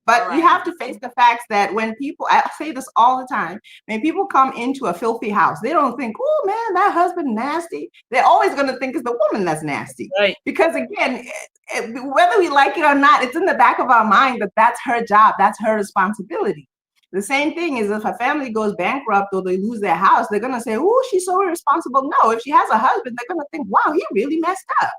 But All you have right. to face the facts that when people, I say this all the time, when people come into a filthy house, they don't think, oh man, that husband nasty. They're always going to think it's the woman that's nasty. Right. Because again, whether we like it or not, it's in the back of our mind that that's her job, that's her responsibility. The same thing is if a family goes bankrupt or they lose their house, they're going to say, oh, she's so irresponsible. No, if she has a husband, they're going to think, wow, he really messed up.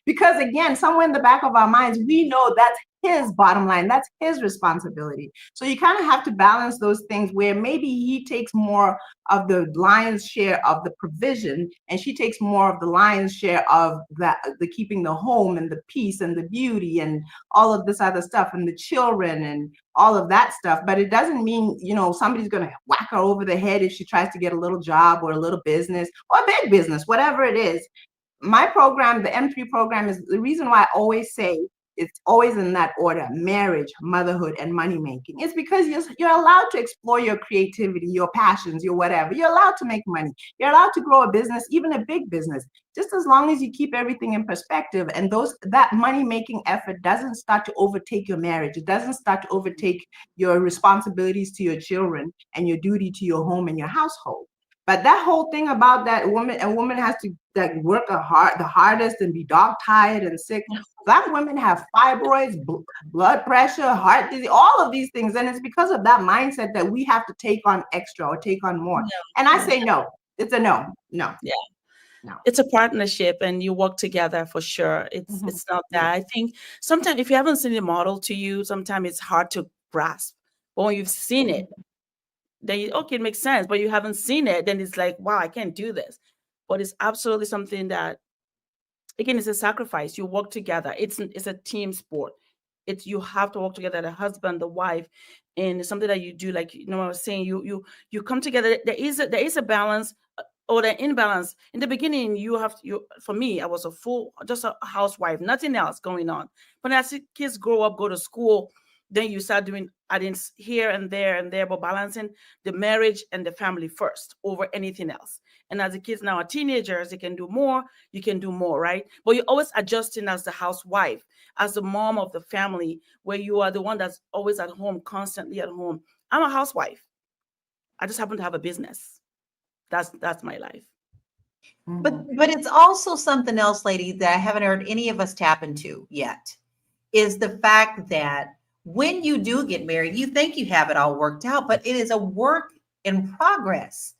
Because again, somewhere in the back of our minds, we know that's his bottom line, that's his responsibility. So you kind of have to balance those things where maybe he takes more of the lion's share of the provision and she takes more of the lion's share of the keeping the home and the peace and the beauty and all of this other stuff and the children and all of that stuff. But it doesn't mean, somebody's going to whack her over the head if she tries to get a little job or a little business or a big business, whatever it is. My program, the M3 program, is the reason why I always say it's always in that order: marriage, motherhood, and money making. It's because you're allowed to explore your creativity, your passions, your whatever. You're allowed to make money. You're allowed to grow a business, even a big business, just as long as you keep everything in perspective. And that money making effort doesn't start to overtake your marriage. It doesn't start to overtake your responsibilities to your children and your duty to your home and your household. But that whole thing about a woman has to work the hardest and be dog tired and sick. Black women have fibroids, blood pressure, heart disease, all of these things. And it's because of that mindset that we have to take on extra or take on more. And I say, no, it's a no. Yeah. No. It's a partnership and you work together for sure. It's not that. I think sometimes if you haven't seen the model to you, sometimes it's hard to grasp. But when you've seen it, then okay, it makes sense. But you haven't seen it, then it's like, wow, I can't do this. But it's absolutely something that, again, it's a sacrifice. You work together. It's a team sport. You have to work together, the husband, the wife, and it's something that you do. Like I was saying, you come together. There is a balance or the imbalance. In the beginning, for me, I was just a housewife, nothing else going on. But as the kids grow up, go to school, then you start doing addings here and there, but balancing the marriage and the family first over anything else. And as the kids now are teenagers, they can do more, you can do more, right? But you're always adjusting as the housewife, as the mom of the family, where you are the one that's always at home, constantly at home. I'm a housewife. I just happen to have a business. That's my life. But it's also something else, lady, that I haven't heard any of us tap into yet, is the fact that when you do get married, you think you have it all worked out, but it is a work in progress.